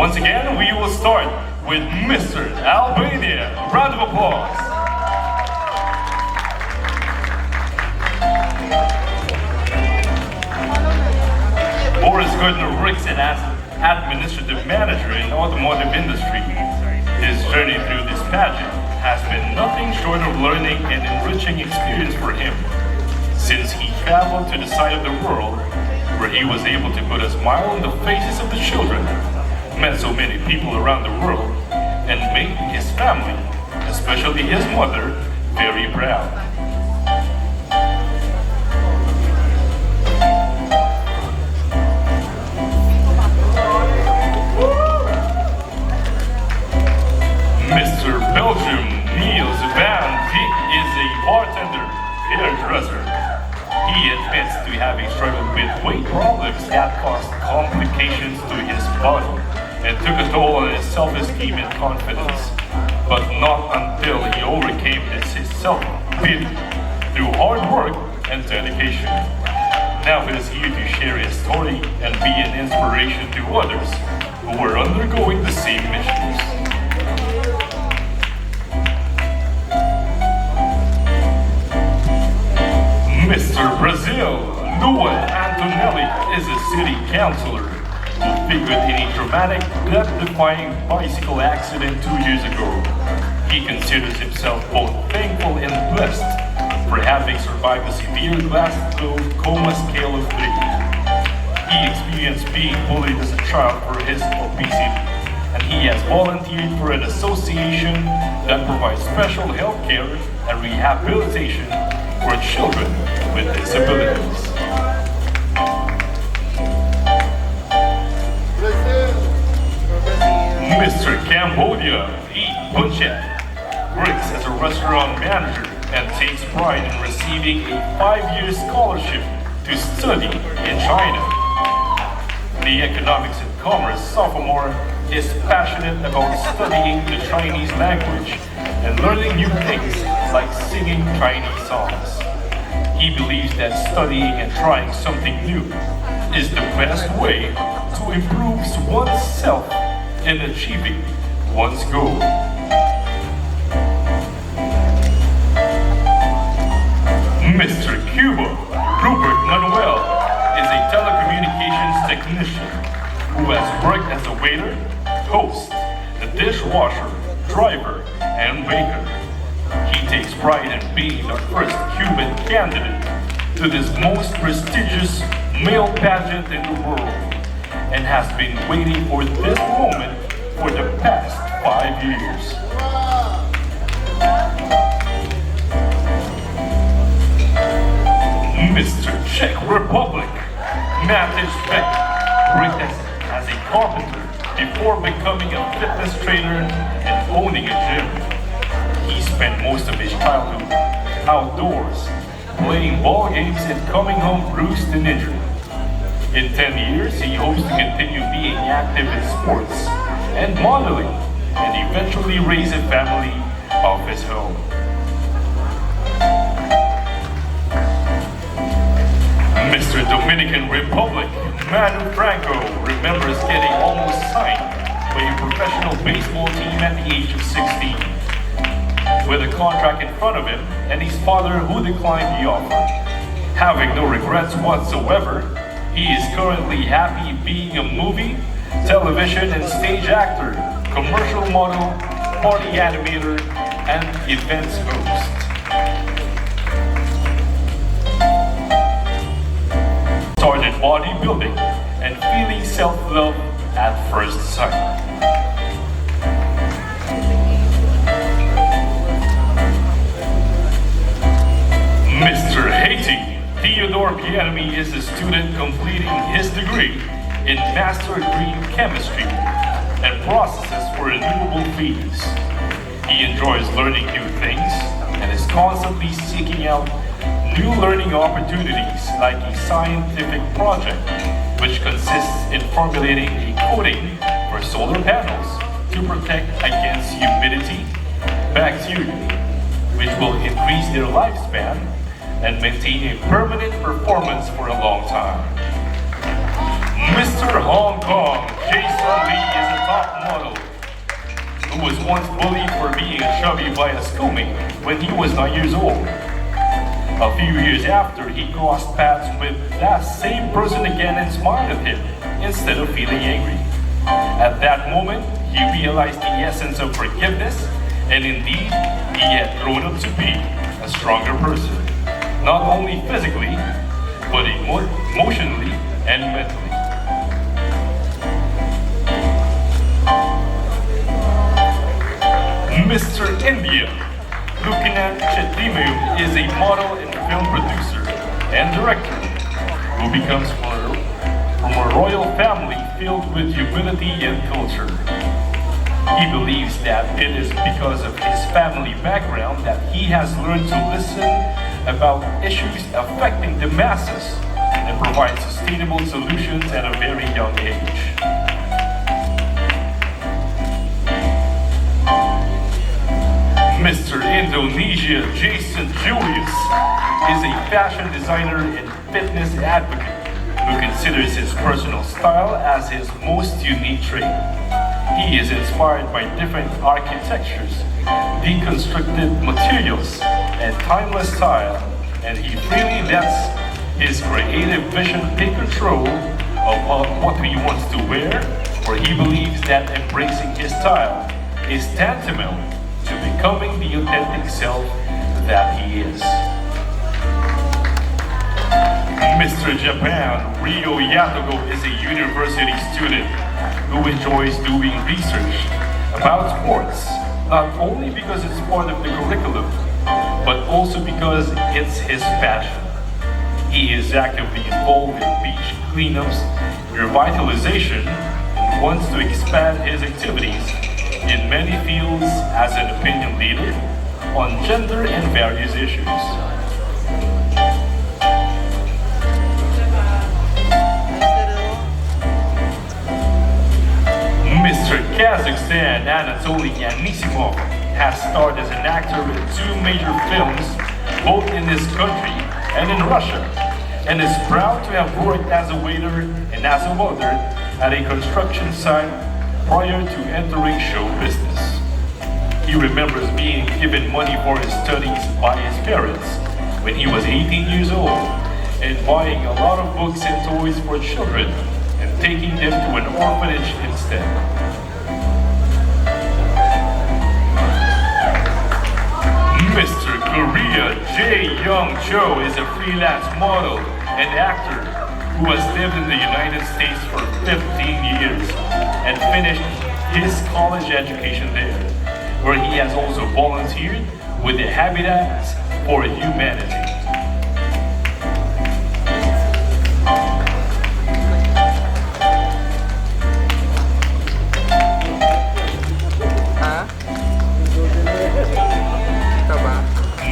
Once again, we will start with Mr. Albania. Round of applause. Boris Gurtner works as administrative manager in the automotive industry. His journey through this pageant has been nothing short of learning and enriching experience for him, since he traveled to the side of the world where he was able to put a smile on the faces of the children, met so many people around the world, and made his family, especially his mother, very proud. Mr. Belgium Niels is a bartender, hairdresser. He admits to having struggled with weight problems that caused complications to his body and took a toll on his self-esteem and confidence. But not until he overcame his self-pity through hard work and dedication. Now he is here to share his story and be an inspiration to others who are undergoing the same missions. Mr. Brazil, Luan Antonelli is a city councilor who figured in a dramatic, death-defying bicycle accident 2 years ago. He considers himself both thankful and blessed for having survived the severe Glasgow coma scale of 3. He experienced being bullied as a child for his obesity, and he has volunteered for an association that provides special health care and rehabilitation for children with disabilities. Mr. Cambodia Eat Buncchat works as a restaurant manager and takes pride in receiving a 5-year scholarship to study in China. The economics and commerce sophomore is passionate about studying the Chinese language and learning new things like singing Chinese songs. He believes that studying and trying something new is the best way to improve oneself and achieving one's goal. Mr. Cuba, Rubert Manuel, is a telecommunications technician who has worked as a waiter, host, a dishwasher, driver, and baker. He takes pride in being the first Cuban candidate to this most prestigious male pageant in the world, and has been waiting for this moment for the past 5 years. Mr. Czech Republic, Matêj worked as a carpenter before becoming a fitness trainer and owning a gym. He spent most of his childhood outdoors, playing ball games and coming home bruised and injured. In 10 years, he hopes to continue being active in sports and modeling, and eventually raise a family of his own. Mr. Dominican Republic, Manu Franco remembers getting almost signed by a professional baseball team at the age of 16. With a contract in front of him and his father who declined the offer. Having no regrets whatsoever, he is currently happy being a movie, television and stage actor, commercial model, party animator, and events host. Started bodybuilding and feeling self-love at first sight. Mr. Haiti, Theodore Bien-Amie is a student completing his degree in Master Green Chemistry and processes for renewable feeds. He enjoys learning new things and is constantly seeking out new learning opportunities like a scientific project which consists in formulating a coating for solar panels to protect against humidity, bacteria, which will increase their lifespan and maintain a permanent performance for a long time. Mr. Hong Kong, Jae Young Cho is a top model who was once bullied for being chubby by a schoolmate when he was 9 years old. A few years after, he crossed paths with that same person again and smiled at him instead of feeling angry. At that moment, he realized the essence of forgiveness, and indeed, he had grown up to be a stronger person, not only physically, but emotionally and mentally. Mr. India, Lukanand Kshetrimayum is a model and film producer and director who becomes from a royal family filled with humility and culture. He believes that it is because of his family background that he has learned to listen about issues affecting the masses and provide sustainable solutions at a very young age. Mr. Indonesia Jason Julius is a fashion designer and fitness advocate who considers his personal style as his most unique trait. He is inspired by different architectures, deconstructed materials, and timeless style, and he freely lets his creative vision take control of what he wants to wear, for he believes that embracing his style is tantamount to becoming the authentic self that he is. Mr. Japan, Ryo Yatogo is a university student who enjoys doing research about sports, not only because it's part of the curriculum, but also because it's his passion. He is actively involved in beach cleanups, revitalization, and wants to expand his activities in many fields as an opinion leader on gender and various issues. Mr. Kazakhstan Anatoly Anisimov has starred as an actor in 2 major films, both in this country and in Russia, and is proud to have worked as a waiter and as a mother at a construction site prior to entering show business. He remembers being given money for his studies by his parents when he was 18 years old and buying a lot of books and toys for children and taking them to an orphanage instead. Mr. Korea Jae Young Cho is a freelance model and actor who has lived in the United States for 15 years and finished his college education there, where he has also volunteered with the Habitats for Humanity.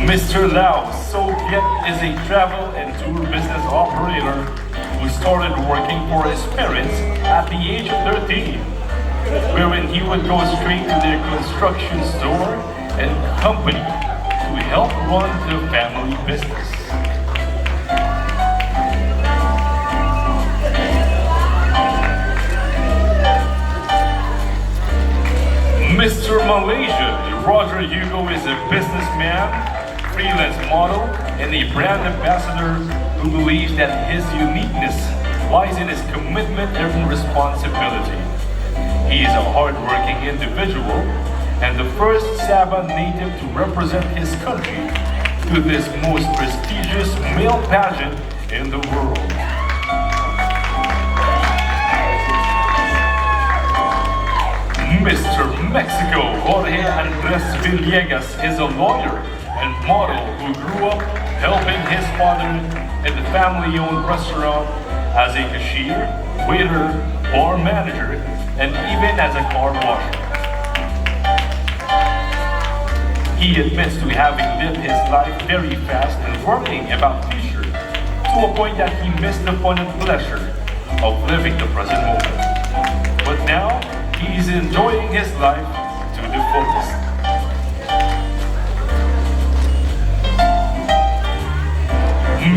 Mr. Lau Soviet is a travel and tour business operator who started working for his parents at the age of 13, wherein he would go straight to their construction store and company to help run the family business. Mr. Malaysia, Roger Hugo is a businessman, freelance model, and a brand ambassador who believes that his uniqueness lies in his commitment and responsibility. He is a hard-working individual and the first Sabah native to represent his country to this most prestigious male pageant in the world. Mr. Mexico, Jorge Andres Villegas is a lawyer and model who grew up helping his father in the family-owned restaurant as a cashier, waiter, bar manager, and even as a car washer. He admits to having lived his life very fast and worrying about the future, to a point that he missed the fun and pleasure of living the present moment. But now, he is enjoying his life to the fullest.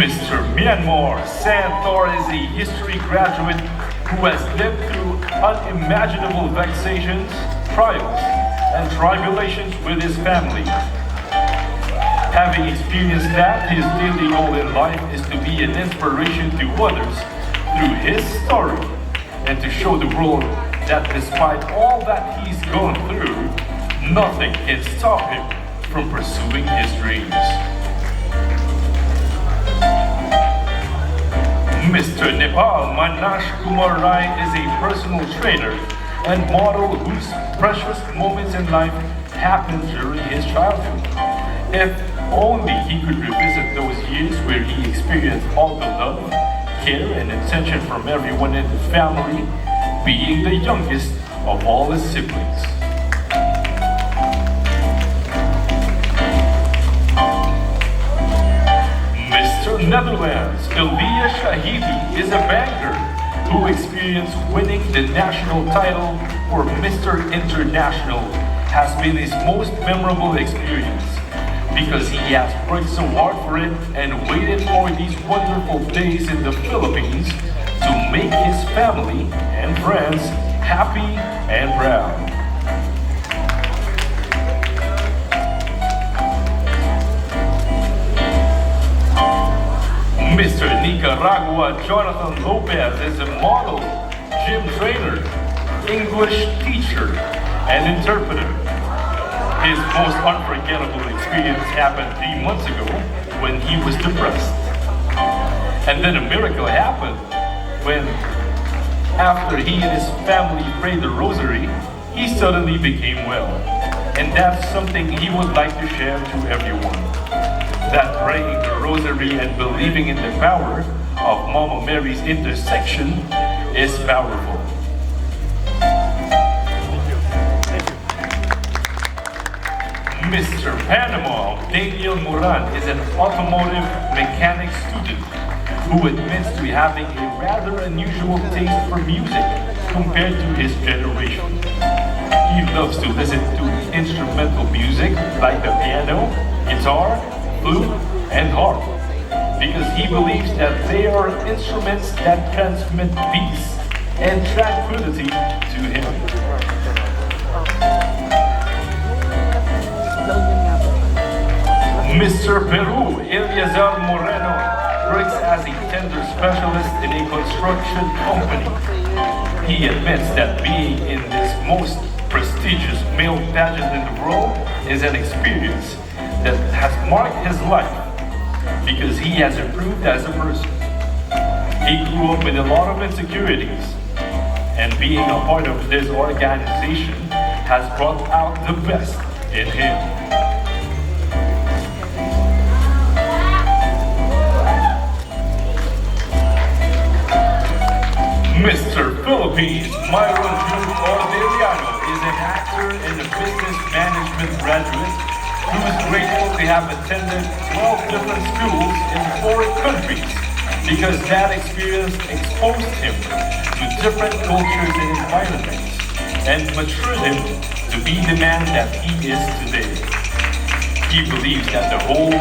Mr. Myanmar Santhor is a history graduate who has lived through unimaginable vexations, trials, and tribulations with his family. Having experienced that, his daily goal in life is to be an inspiration to others through his story and to show the world that despite all that he's gone through, nothing can stop him from pursuing his dreams. Mr. Nepal Manash Kumar Rai is a personal trainer and model whose precious moments in life happened during his childhood. If only he could revisit those years where he experienced all the love, care, and attention from everyone in the family, being the youngest of all his siblings. Mr. Netherlands, Elias Shahidi is a banker who experienced winning the national title for Mr. International has been his most memorable experience because he has worked so hard for it and waited for these wonderful days in the Philippines to make his family and friends happy and proud. Mr. Nicaragua Jonathan Lopez is a model, gym trainer, English teacher, and interpreter. His most unforgettable experience happened 3 months ago when he was depressed. And then a miracle happened when, after he and his family prayed the rosary, he suddenly became well. And that's something he would like to share to everyone. That praying the rosary and believing in the power of Mama Mary's intercession is powerful. Mr. Panama, Daniel Moran, is an automotive mechanic student who admits to having a rather unusual taste for music compared to his generation. He loves to listen to instrumental music like the piano, guitar, flute, and harp because he believes that they are instruments that transmit peace and tranquility to him. Mr. Peru, Eleazar Moreno, works as a tender specialist in a construction company. He admits that being in this most prestigious male pageant in the world is an experience that has marked his life because he has improved as a person. He grew up with a lot of insecurities, and being a part of this organization has brought out the best in him. Mr. Philippines, Myron Jude Ordeliano is an actor and a business management graduate who is grateful to have attended 12 different schools in 4 countries because that experience exposed him to different cultures and environments and matured him to be the man that he is today. He believes that the whole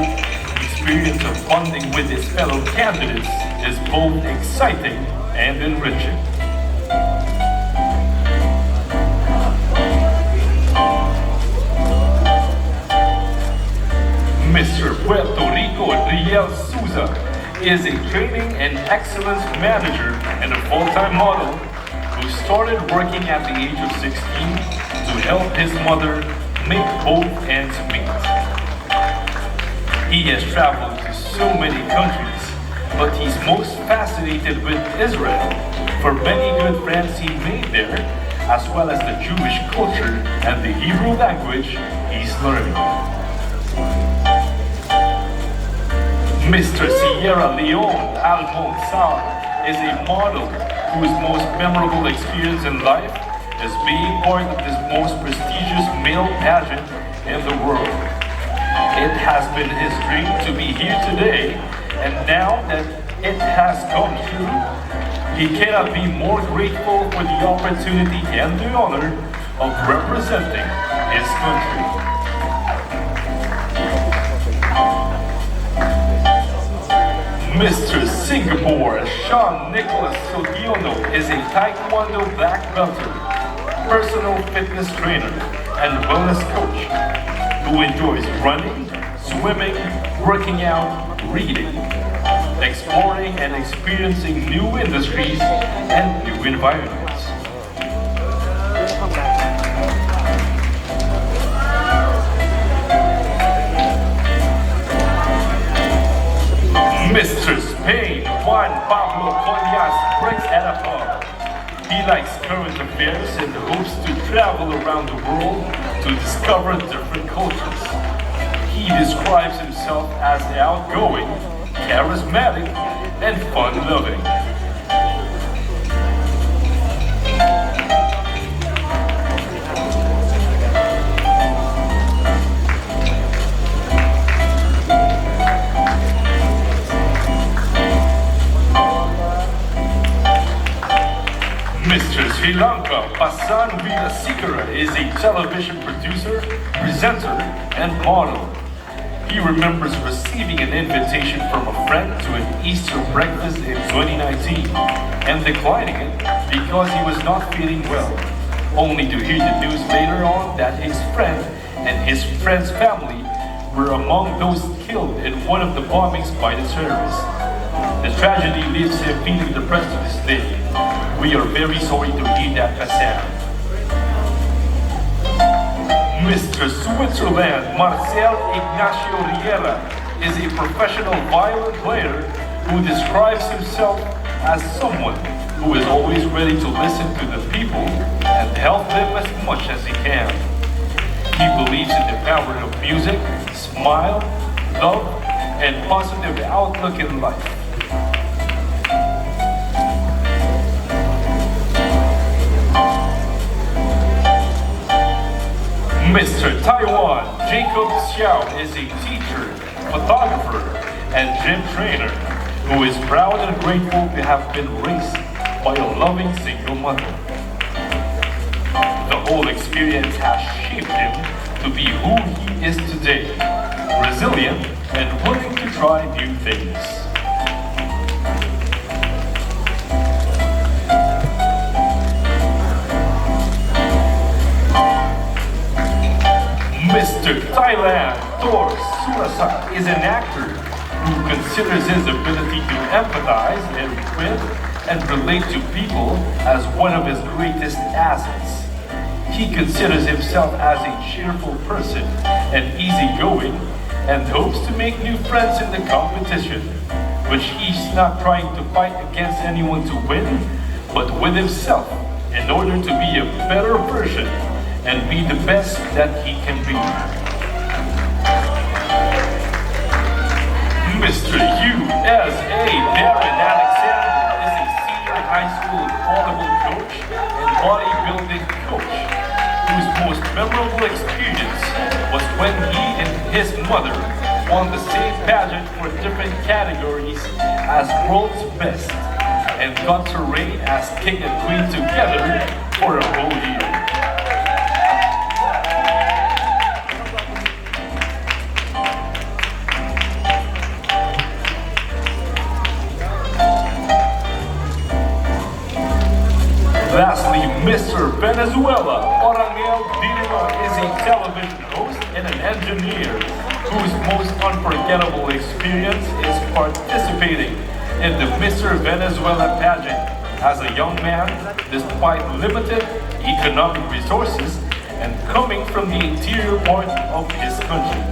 experience of bonding with his fellow candidates is both exciting and enriching. Mr. Puerto Rico, Riel Souza, is a training and excellence manager and a full-time model who started working at the age of 16 to help his mother make both ends meet. He has traveled to so many countries, but he's most fascinated with Israel for many good friends he made there, as well as the Jewish culture and the Hebrew language he's learning. Mr. Sierra Leone Almonsar is a model whose most memorable experience in life is being part of this most prestigious male pageant in the world. It has been his dream to be here today, and now that it has come true, he cannot be more grateful for the opportunity and the honor of representing his country. Mr. Singapore Sean Nicholas Sodiono is a Taekwondo black belter, personal fitness trainer, and wellness coach who enjoys running, swimming, working out, reading, exploring and experiencing new industries and new environments. Mr. Spain Juan Pablo Collas breaks at a pub. He likes current affairs and hopes to travel around the world to discover different cultures. He describes himself as outgoing, charismatic, and fun-loving. Mr. Sri Lanka Pasan Vilasekara is a television producer, presenter, and model. He remembers receiving an invitation from a friend to an Easter breakfast in 2019 and declining it because he was not feeling well, only to hear the news later on that his friend and his friend's family were among those killed in one of the bombings by the terrorists. The tragedy leaves him feeling depressed to this day. We are very sorry to hear that, Hassan. Mr. Switzerland Marcel Ignacio Riera is a professional violin player who describes himself as someone who is always ready to listen to the people and help them as much as he can. He believes in the power of music, smile, love, and positive outlook in life. Mr. Taiwan Jacob Xiao is a teacher, photographer, and gym trainer who is proud and grateful to have been raised by a loving single mother. The whole experience has shaped him to be who he is today, resilient and willing to try new things. Mr. Thailand Thor Surasak is an actor who considers his ability to empathize and with and relate to people as one of his greatest assets. He considers himself as a cheerful person and easygoing and hopes to make new friends in the competition, which he's not trying to fight against anyone to win, but with himself in order to be a better version and be the best that he can be. Mr. USA Darren Alexander is a senior high school volleyball coach and bodybuilding coach whose most memorable experience was when he and his mother won the same pageant for different categories as world's best and got to reign as king and queen together for a whole year. Lastly, Mr. Venezuela Orangel Dila is a television host and an engineer whose most unforgettable experience is participating in the Mr. Venezuela pageant as a young man despite limited economic resources and coming from the interior part of his country.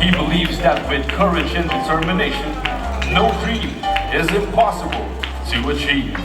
He believes that with courage and determination, no dream is impossible to achieve.